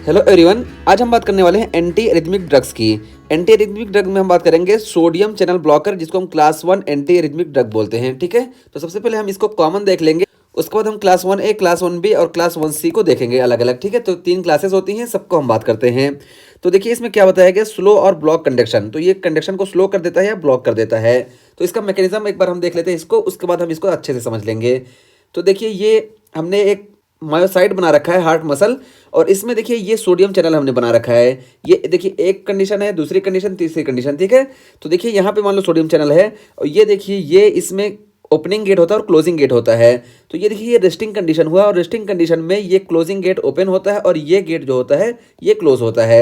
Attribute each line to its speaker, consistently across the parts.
Speaker 1: Hello everyone, आज हम बात करने वाले हैं एंटी एरिथमिक ड्रग्स की। एंटी एरिथमिक ड्रग में हम बात करेंगे सोडियम चैनल ब्लॉकर, जिसको हम क्लास 1 एंटी एरिथमिक ड्रग बोलते हैं। ठीक है, तो सबसे पहले हम इसको कॉमन देख लेंगे, उसके बाद हम क्लास 1A, क्लास 1B और क्लास 1C को देखेंगे अलग अलग। ठीक है, तो 3 क्लासेस होती हैं, सबको हम बात करते हैं। तो देखिए इसमें क्या बताया गया, स्लो और ब्लॉक कंडक्शन। तो ये कंडक्शन को स्लो कर देता है या ब्लॉक कर देता है। तो इसका मैकेनिज्म एक बार हम देख लेते हैं इसको, उसके बाद हम इसको अच्छे से समझ लेंगे। तो देखिए ये हमने एक मायोसाइट बना रखा है, हार्ट मसल, और इसमें देखिए ये सोडियम चैनल हमने बना रखा है। ये देखिए एक कंडीशन है, दूसरी कंडीशन, तीसरी कंडीशन। ठीक है, तो देखिए यहाँ पे मान लो सोडियम चैनल है, और ये देखिए ये इसमें ओपनिंग गेट होता है और क्लोजिंग गेट होता है। तो ये देखिए ये रेस्टिंग कंडीशन हुआ, और रेस्टिंग कंडीशन में ये क्लोजिंग गेट ओपन होता है और ये गेट जो होता है ये क्लोज होता है।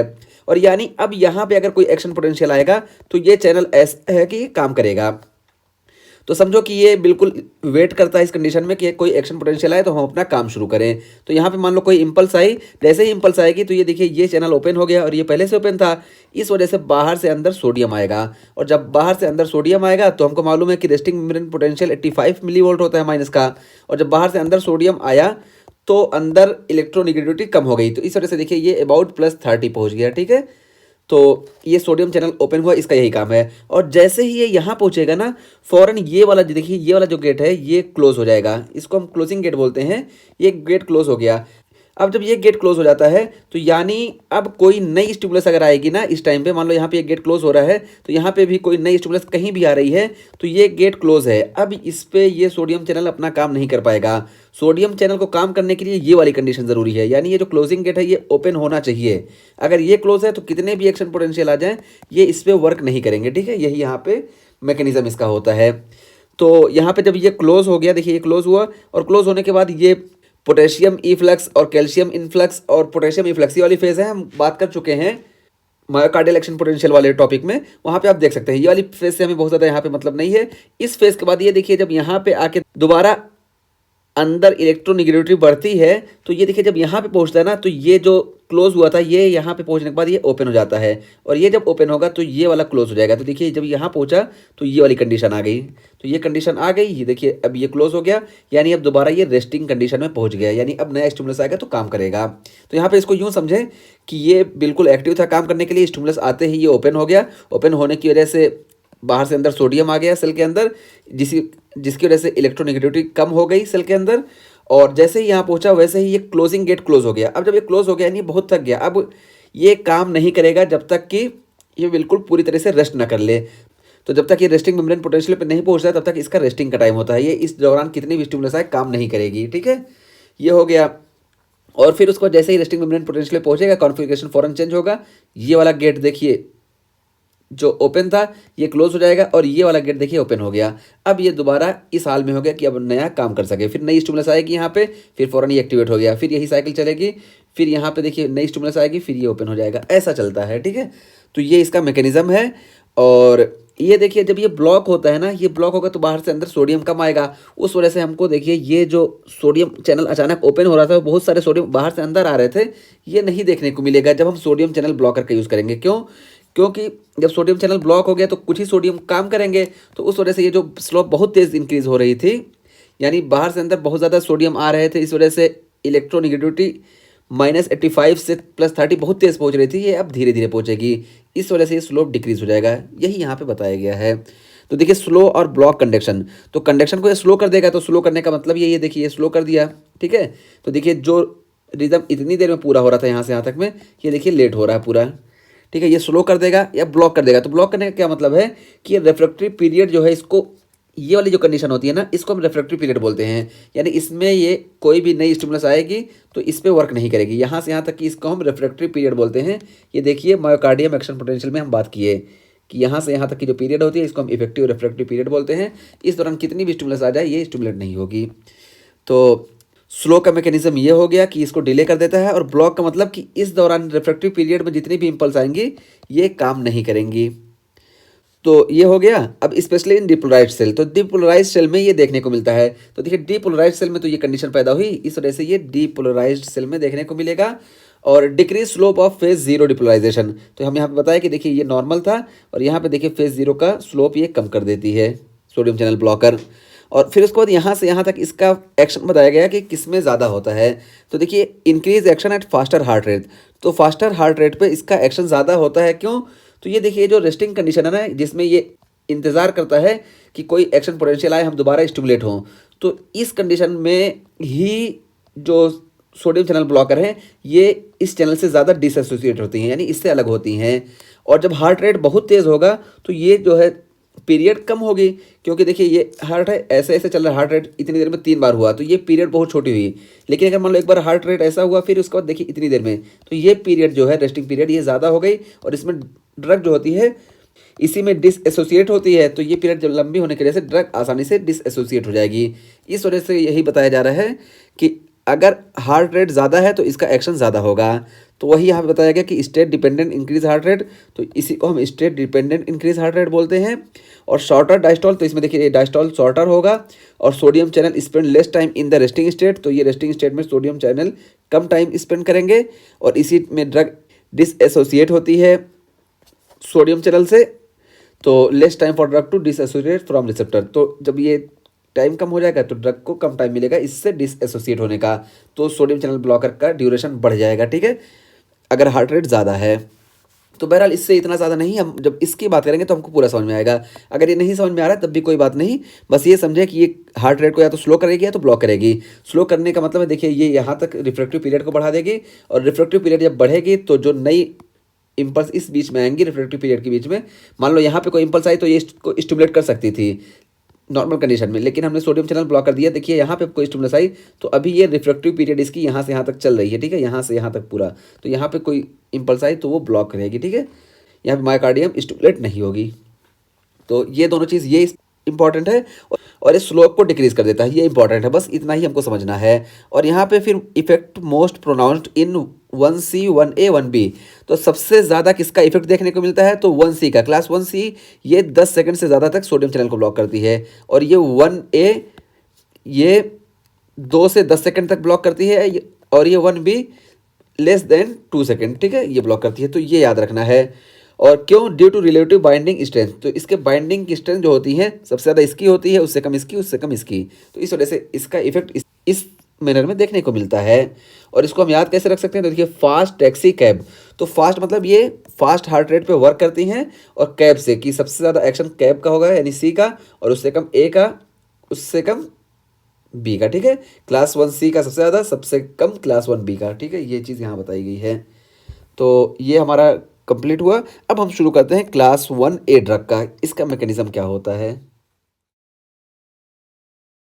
Speaker 1: और यानी अब यहाँ पे अगर कोई एक्शन पोटेंशियल आएगा तो ये चैनल ऐसा है कि ये काम करेगा। तो समझो कि ये बिल्कुल वेट करता है इस कंडीशन में कि कोई एक्शन पोटेंशियल आए तो हम अपना काम शुरू करें। तो यहाँ पे मान लो कोई इंपल्स आई, जैसे ही इंपल्स आएगी तो ये देखिए ये चैनल ओपन हो गया, और ये पहले से ओपन था, इस वजह से बाहर से अंदर सोडियम आएगा। और जब बाहर से अंदर सोडियम आएगा तो हमको मालूम है कि रेस्टिंग मेम्ब्रेन पोटेंशियल 85 मिलीवोल्ट होता है माइनस का। और जब बाहर से अंदर सोडियम आया तो अंदर इलेक्ट्रोनिगेटिविटी कम हो गई, तो इस वजह से देखिए ये अबाउट +30 पहुँच गया। ठीक है, तो ये सोडियम चैनल ओपन हुआ, इसका यही काम है। और जैसे ही ये यहाँ पहुँचेगा ना, फौरन ये वाला देखिए ये वाला जो गेट है ये क्लोज हो जाएगा, इसको हम क्लोजिंग गेट बोलते हैं। ये गेट क्लोज हो गया। अब जब ये गेट क्लोज हो जाता है तो यानी अब कोई नई स्टिमुलस अगर आएगी ना इस टाइम पे, मान लो यहाँ पे ये गेट क्लोज हो रहा है, तो यहाँ पे भी कोई नई स्टिमुलस कहीं भी आ रही है तो ये गेट क्लोज है। अब इस पे ये सोडियम चैनल अपना काम नहीं कर पाएगा। सोडियम चैनल को काम करने के लिए ये वाली कंडीशन जरूरी है, यानी ये जो क्लोजिंग गेट है ये ओपन होना चाहिए। अगर ये क्लोज है तो कितने भी एक्शन पोटेंशियल आ जाए ये इस पर वर्क नहीं करेंगे। ठीक है, यही यहाँ पे मैकेनिज्म इसका होता है। तो यहाँ पे जब ये क्लोज हो गया, देखिए ये क्लोज हुआ, और क्लोज होने के बाद ये पोटेशियम इफ्लक्स और कैल्शियम इन्फ्लक्स और पोटेशियम इफ्लक्स ये वाली फेज है, हम बात कर चुके हैं मायोकार्डियल एक्शन पोटेंशियल वाले टॉपिक में। वहाँ पे आप देख सकते हैं ये वाली फेज से हमें बहुत ज़्यादा यहाँ पे मतलब नहीं है। इस फेज के बाद ये देखिए जब यहाँ पे आके दोबारा अंदर इलेक्ट्रोनिगेटिविटी बढ़ती है, तो ये देखिए जब यहाँ पे पहुँचता है ना, तो ये जो क्लोज हुआ था ये यहाँ पे पहुँचने के बाद ये ओपन हो जाता है, और ये जब ओपन होगा तो ये वाला क्लोज हो जाएगा। तो देखिए जब यहाँ पहुँचा तो ये वाली कंडीशन आ गई, तो ये कंडीशन आ गई, ये देखिए अब ये क्लोज हो गया, यानी अब दोबारा ये रेस्टिंग कंडीशन में पहुँच गया, यानी अब नया स्टिमुलस आएगा तो काम करेगा। तो यहाँ पे इसको यूँ समझें कि ये बिल्कुल एक्टिव था काम करने के लिए, स्टिमुलस आते ही ये ओपन हो गया। ओपन होने की वजह से बाहर से अंदर सोडियम आ गया सेल के अंदर, जिसकी वजह से इलेक्ट्रोनिगेटिविटी कम हो गई सेल के अंदर। और जैसे ही यहाँ पहुँचा वैसे ही ये क्लोजिंग गेट क्लोज हो गया। अब जब ये क्लोज हो गया यानी बहुत थक गया, अब ये काम नहीं करेगा जब तक कि ये बिल्कुल पूरी तरह से रेस्ट ना कर ले। तो जब तक ये रेस्टिंग मेम्ब्रेन पोटेंशियल पे नहीं पहुँचता तब तक इसका रेस्टिंग का टाइम होता है। ये इस दौरान कितनी भी स्टिमुलस आए काम नहीं करेगी। ठीक है, ये हो गया। और फिर उसको जैसे ही रेस्टिंग मेम्ब्रेन पोटेंशियल पे पहुँचेगा कॉन्फ़िगरेशन फ़ौरन चेंज होगा। ये वाला गेट देखिए जो ओपन था ये क्लोज हो जाएगा, और ये वाला गेट देखिए ओपन हो गया। अब ये दोबारा इस हाल में हो गया कि अब नया काम कर सके। फिर नई स्टिमुलस आएगी यहाँ पे, फिर फ़ौरन ये एक्टिवेट हो गया, फिर यही साइकिल चलेगी, फिर यहाँ पे देखिए नई स्टिमुलस आएगी, फिर ये ओपन हो जाएगा, ऐसा चलता है। ठीक है, तो ये इसका मैकेनिज्म है। और ये देखिए जब ये ब्लॉक होता है ना, ये ब्लॉक होगा तो बाहर से अंदर सोडियम कम आएगा, उस वजह से हमको देखिए ये जो सोडियम चैनल अचानक ओपन हो रहा था, बहुत सारे सोडियम बाहर से अंदर आ रहे थे, ये नहीं देखने को मिलेगा जब हम सोडियम चैनल ब्लॉकर का यूज़ करेंगे। क्यों? क्योंकि जब सोडियम चैनल ब्लॉक हो गया तो कुछ ही सोडियम काम करेंगे, तो उस वजह से ये जो स्लोप बहुत तेज़ इंक्रीज हो रही थी, यानी बाहर से अंदर बहुत ज़्यादा सोडियम आ रहे थे, इस वजह से इलेक्ट्रोनिगेटिविटी -85 से +30 बहुत तेज़ पहुंच रही थी, ये अब धीरे धीरे पहुंचेगी, इस वजह से ये स्लोप डिक्रीज हो जाएगा। यही यहाँ पे बताया गया है। तो देखिए स्लो और ब्लॉक कंडक्शन, तो कंडक्शन को ये स्लो कर देगा, तो स्लो करने का मतलब ये देखिए ये स्लो कर दिया। ठीक है, तो देखिए जो रिदम इतनी देर में पूरा हो रहा था यहाँ से यहाँ तक में, ये देखिए लेट हो रहा है पूरा। ठीक है, ये स्लो कर देगा या ब्लॉक कर देगा। तो ब्लॉक करने का क्या मतलब है कि रेफ्रेक्टरी पीरियड जो है, इसको ये वाली जो कंडीशन होती है ना, इसको हम रेफ्रेक्टरी पीरियड बोलते हैं। यानी इसमें ये कोई भी नई स्टिमुलस आएगी तो इस पर वर्क नहीं करेगी, यहाँ से यहाँ तक कि इसको हम रेफ्रेक्टरी पीरियड बोलते हैं। ये देखिए मायोकार्डियम एक्शन पोटेंशियल में हम बात किए कि यहाँ से यहाँ तक की जो पीरियड होती है इसको हम इफेक्टिव रेफ्रेक्टरी पीरियड बोलते हैं। इस दौरान कितनी भी स्टिमुलस आ जाए ये स्टिमुलेट नहीं होगी। तो स्लो का मैकेनिज्म ये हो गया कि इसको डिले कर देता है, और ब्लॉक का मतलब कि इस दौरान रिफ्रैक्टिव पीरियड में जितनी भी इंपल्स आएंगी ये काम नहीं करेंगी। तो ये हो गया। अब स्पेशली इन डिपोलराइज्ड सेल, तो डिपोलराइज्ड सेल में ये देखने को मिलता है। तो देखिए डिपोलराइज्ड सेल में तो ये कंडीशन पैदा हुई, इस वजह से ये डिपोलराइज्ड सेल में देखने को मिलेगा। और decrease slope of phase 0 depolarization, तो हम यहाँ पे बताया कि देखिए ये नॉर्मल था, और यहाँ पे देखिए फेज 0 का स्लोप ये कम कर देती है सोडियम चैनल ब्लॉकर। और फिर उसके बाद यहाँ से यहाँ तक इसका एक्शन बताया गया कि किस में ज़्यादा होता है। तो देखिए increase action at faster heart rate, तो फास्टर हार्ट रेट पे इसका एक्शन ज़्यादा होता है। क्यों? तो ये देखिए जो रेस्टिंग कंडीशन है ना, जिसमें ये इंतज़ार करता है कि कोई एक्शन पोटेंशियल आए, हम दोबारा स्टिमुलेट हों, तो इस कंडीशन में ही जो सोडियम चैनल ब्लॉकर हैं ये इस चैनल से ज़्यादा डिसएसोसिएट होती हैं, यानी इससे अलग होती हैं। और जब हार्ट रेट बहुत तेज़ होगा तो ये जो है पीरियड कम होगी, क्योंकि देखिए ये हार्ट है ऐसे ऐसे चल रहा है, हार्ट रेट इतनी देर में 3 बार हुआ तो ये पीरियड बहुत छोटी हुई। लेकिन अगर मान लो एक बार हार्ट रेट ऐसा हुआ फिर उसके बाद देखिए इतनी देर में, तो ये पीरियड जो है रेस्टिंग पीरियड ये ज़्यादा हो गई, और इसमें ड्रग जो होती है इसी में डिसएसोसिएट होती है, तो ये पीरियड जब लंबी होने की वजह से ड्रग आसानी से डिसएसोसिएट हो जाएगी। इस वजह से यही बताया जा रहा है कि अगर हार्ट रेट ज़्यादा है तो इसका एक्शन ज़्यादा होगा। तो वही यहाँ पे बताया गया कि state dependent increase heart rate, तो इसी को हम state dependent increase heart rate बोलते हैं। और शॉर्टर डायस्टॉल, तो इसमें देखिए डायस्टॉल शॉर्टर होगा। और sodium channel spend less time in the resting state, तो ये रेस्टिंग स्टेट में सोडियम चैनल कम टाइम स्पेंड करेंगे, और इसी में ड्रग डिसएसोसिएट होती है सोडियम चैनल से, तो less time for drug to dissociate from receptor. तो जब ये टाइम कम हो जाएगा तो ड्रग को कम टाइम मिलेगा इससे डिसएसोसिएट होने का, तो सोडियम चैनल ब्लॉकर का ड्यूरेशन बढ़ जाएगा, ठीक है, अगर हार्ट रेट ज़्यादा है। तो बहरहाल इससे इतना ज़्यादा नहीं, हम जब इसकी बात करेंगे तो हमको पूरा समझ में आएगा। अगर ये नहीं समझ में आ रहा है तब भी कोई बात नहीं, बस ये समझे कि ये हार्ट रेट को या तो स्लो करेगी या तो ब्लॉक करेगी। स्लो करने का मतलब है देखिए ये यहाँ तक रिफ्रैक्टिव पीरियड को बढ़ा देगी, और रिफ्रैक्टिव पीरियड जब बढ़ेगी तो जो नई इम्पल्स इस बीच में आएंगी रिफ्रैक्टिव पीरियड के बीच में, मान लो यहाँ पे कोई इम्पल्स आई तो ये इसको स्टिमुलेट कर सकती थी नॉर्मल कंडीशन में, लेकिन हमने सोडियम चैनल ब्लॉक कर दिया। देखिए यहाँ पे कोई स्टिमुलस आई तो अभी ये रिफ्रैक्टिव पीरियड इसकी यहाँ से यहाँ तक चल रही है, ठीक है, यहाँ से यहाँ तक पूरा, तो यहाँ पे कोई इम्पल्स आई तो वो ब्लॉक रहेगी, ठीक है, यहाँ पे मायोकार्डियम स्टिमुलेट नहीं होगी। तो ये दोनों चीज़ ये इंपॉर्टेंट है, और इस स्लोप को डिक्रीज कर देता है, ये इंपॉर्टेंट है, बस इतना ही हमको समझना है। और यहाँ पे फिर effect most pronounced in 1C 1A 1B, तो सबसे ज़्यादा किसका इफेक्ट देखने को मिलता है, तो 1C का, क्लास 1C ये 10 सेकंड से ज़्यादा तक सोडियम चैनल को ब्लॉक करती है, और ये 1A ये 2 से 10 सेकंड तक ब्लॉक करती है, और ये 1B लेस देन 2 सेकंड, ठीक है, ये ब्लॉक करती है, तो ये याद रखना है। और क्यों? Due to relative binding strength, तो इसके बाइंडिंग की स्ट्रेंथ जो होती है सबसे ज़्यादा इसकी होती है, उससे कम इसकी, उससे कम इसकी, तो इस वजह से इसका इफेक्ट इस मैनर में देखने को मिलता है। और इसको हम याद कैसे रख सकते हैं, तो देखिए फास्ट टैक्सी कैब, तो फास्ट मतलब ये फास्ट हार्ट रेट पे वर्क करती हैं, और कैब से कि सबसे ज़्यादा एक्शन कैब का होगा यानी सी का, और उससे कम ए का, उससे कम बी का, ठीक है, क्लास 1C का सबसे ज़्यादा, सबसे कम क्लास 1B का, ठीक है, ये चीज़ यहाँ बताई गई है। तो ये हमारा कंप्लीट हुआ। अब हम शुरू करते हैं क्लास 1A ड्रग का, इसका मैकेनिज्म क्या होता है।